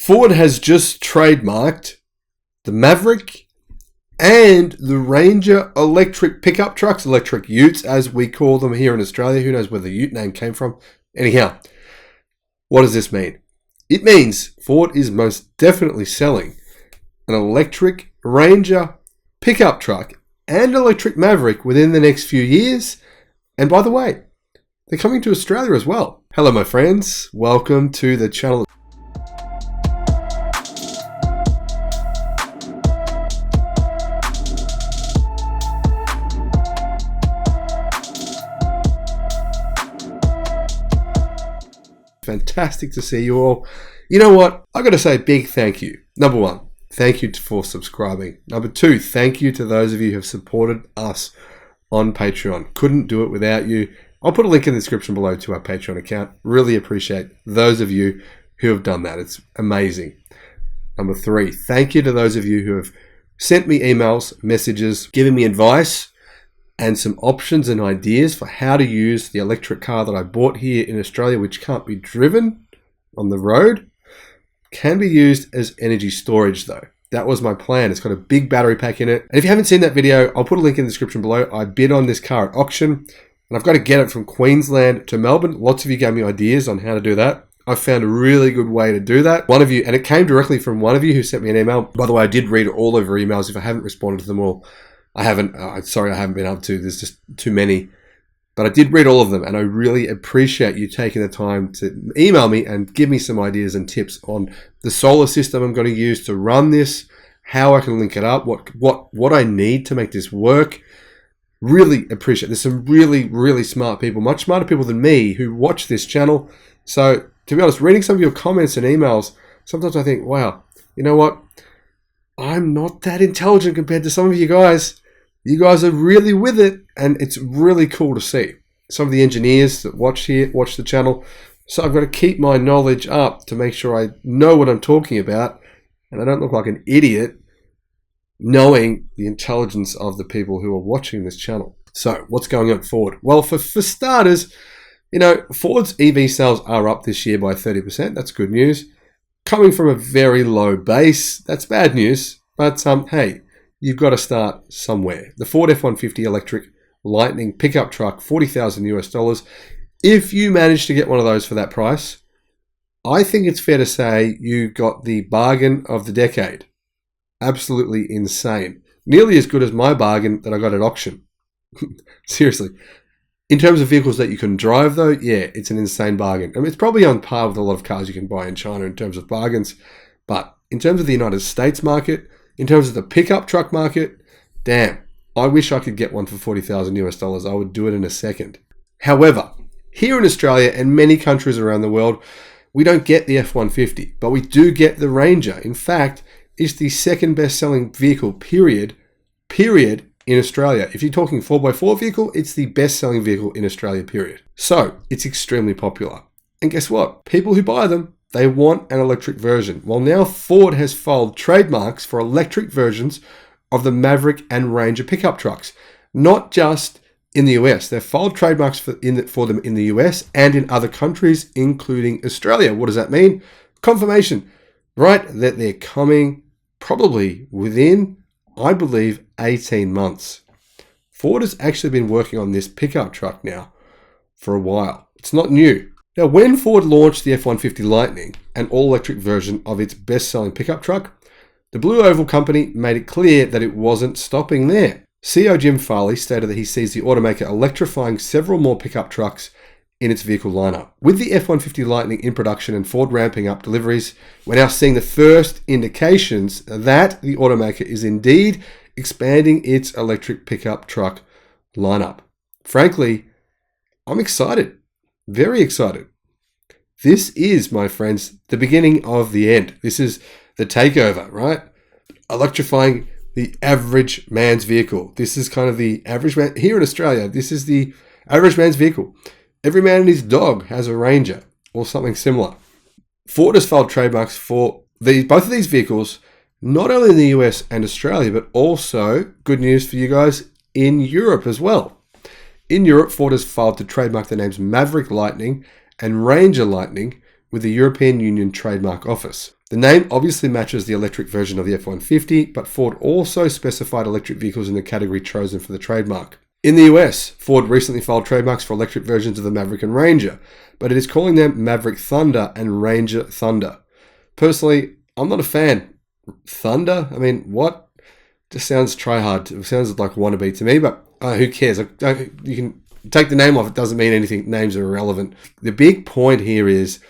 Ford has just trademarked the Maverick and the Ranger electric pickup trucks, electric utes as we call them here in Australia. Who knows where the ute name came from? Anyhow, what does this mean? It means Ford is most definitely selling an electric Ranger pickup truck and electric Maverick within the next few years. And by the way, they're coming to Australia as well. Hello, my friends. Welcome to the channel. Fantastic to see you all. You know what? I've got to say a big thank you. Number one, thank you for subscribing. Number two, thank you to those of you who have supported us on Patreon. Couldn't do it without you. I'll put a link in the description below to our Patreon account. Really appreciate those of you who have done that. It's amazing. Number three, thank you to those of you who have sent me emails, messages, given me advice and some options and ideas for how to use the electric car that I bought here in Australia, which can't be driven on the road. Can be used as energy storage though. That was my plan. It's got a big battery pack in it. And if you haven't seen that video, I'll put a link in the description below. I bid on this car at auction and I've got to get it from Queensland to Melbourne. Lots of you gave me ideas on how to do that. I found a really good way to do that. One of you, and it came directly from one of you who sent me an email. By the way, I did read all over emails. If I haven't responded to them all, I haven't. Sorry, I haven't been able to. There's just too many. But I did read all of them, and I really appreciate you taking the time to email me and give me some ideas and tips on the solar system I'm going to use to run this, how I can link it up, what I need to make this work. Really appreciate it. There's some really smart people, much smarter people than me, who watch this channel. So, to be honest, reading some of your comments and emails, sometimes I think, wow, you know what? I'm not that intelligent compared to some of you guys. You guys are really with it, and it's really cool to see. Some of the engineers that watch the channel. So I've got to keep my knowledge up to make sure I know what I'm talking about, and I don't look like an idiot knowing the intelligence of the people who are watching this channel. So what's going on at Ford? Well, for starters, you know, Ford's EV sales are up this year by 30%. That's good news. Coming from a very low base, that's bad news. But hey, you've got to start somewhere. The Ford F-150 electric Lightning pickup truck, $40,000 US. If you manage to get one of those for that price, I think it's fair to say you got the bargain of the decade. Absolutely insane. Nearly as good as my bargain that I got at auction. Seriously. In terms of vehicles that you can drive though, yeah, it's an insane bargain. I mean, it's probably on par with a lot of cars you can buy in China in terms of bargains. But in terms of the United States market, in terms of the pickup truck market, damn, I wish I could get one for $40,000 US. I would do it in a second. However, here in Australia and many countries around the world, we don't get the F-150, but we do get the Ranger. In fact, it's the second best-selling vehicle, period, in Australia. If you're talking 4x4 vehicle, it's the best-selling vehicle in Australia, period. So, it's extremely popular. And guess what? People who buy them, they want an electric version. Well, now Ford has filed trademarks for electric versions of the Maverick and Ranger pickup trucks. Not just in the US. They've filed trademarks for them in the US and in other countries, including Australia. What does that mean? Confirmation, right? That they're coming probably within, I believe, 18 months. Ford has actually been working on this pickup truck now for a while. It's not new. Now, when Ford launched the F-150 Lightning, an all-electric version of its best-selling pickup truck, the Blue Oval Company made it clear that it wasn't stopping there. CEO Jim Farley stated that he sees the automaker electrifying several more pickup trucks in its vehicle lineup. With the F-150 Lightning in production and Ford ramping up deliveries, we're now seeing the first indications that the automaker is indeed expanding its electric pickup truck lineup. Frankly, I'm excited. Very excited. This is, my friends, the beginning of the end. This is the takeover, right? Electrifying the average man's vehicle. This is kind of the average man here in Australia. This is the average man's vehicle. Every man and his dog has a Ranger or something similar. Ford has filed trademarks for both of these vehicles, not only in the US and Australia, but also, good news for you guys, in Europe as well. In Europe, Ford has filed to trademark the names Maverick Lightning and Ranger Lightning with the European Union Trademark Office. The name obviously matches the electric version of the F-150, but Ford also specified electric vehicles in the category chosen for the trademark. In the US, Ford recently filed trademarks for electric versions of the Maverick and Ranger, but it is calling them Maverick Thunder and Ranger Thunder. Personally, I'm not a fan. Thunder? I mean, what? Just sounds try-hard. It sounds like wannabe to me, but who cares? You can take the name off. It doesn't mean anything. Names are irrelevant. The big point here is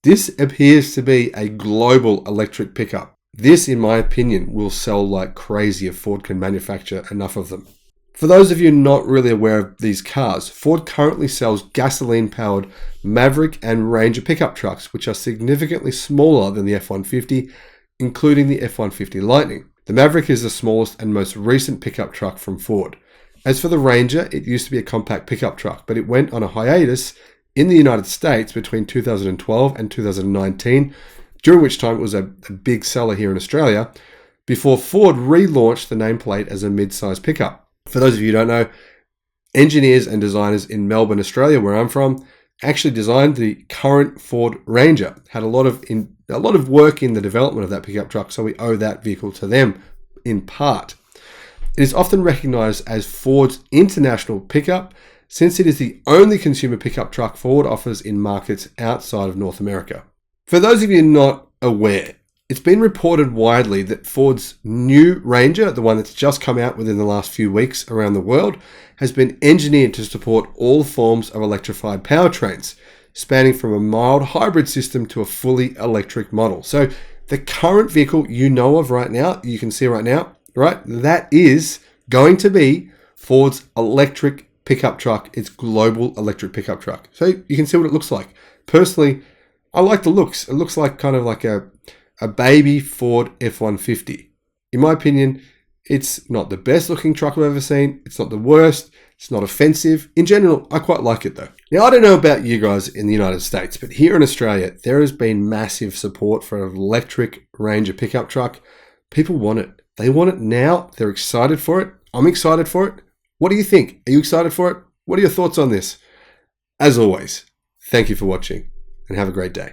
this appears to be a global electric pickup. This, in my opinion, will sell like crazy if Ford can manufacture enough of them. For those of you not really aware of these cars, Ford currently sells gasoline-powered Maverick and Ranger pickup trucks, which are significantly smaller than the F-150, including the F-150 Lightning. The Maverick is the smallest and most recent pickup truck from Ford. As for the Ranger, it used to be a compact pickup truck, but it went on a hiatus in the United States between 2012 and 2019, during which time it was a big seller here in Australia, before Ford relaunched the nameplate as a mid-size pickup. For those of you who don't know, engineers and designers in Melbourne, Australia, where I'm from, actually designed the current Ford Ranger. Had a lot of work in the development of that pickup truck, so we owe that vehicle to them in part. It is often recognized as Ford's international pickup, since it is the only consumer pickup truck Ford offers in markets outside of North America. For those of you not aware, it's been reported widely that Ford's new Ranger, the one that's just come out within the last few weeks around the world, has been engineered to support all forms of electrified powertrains, spanning from a mild hybrid system to a fully electric model. So the current vehicle you know of right now, you can see right now, right, that is going to be Ford's electric pickup truck, its global electric pickup truck. So you can see what it looks like. Personally, I like the looks. It looks like kind of like a baby Ford F-150. In my opinion, it's not the best looking truck I've ever seen. It's not the worst. It's not offensive. In general, I quite like it though. Now, I don't know about you guys in the United States, but here in Australia, there has been massive support for an electric Ranger pickup truck. People want it. They want it now. They're excited for it. I'm excited for it. What do you think? Are you excited for it? What are your thoughts on this? As always, thank you for watching and have a great day.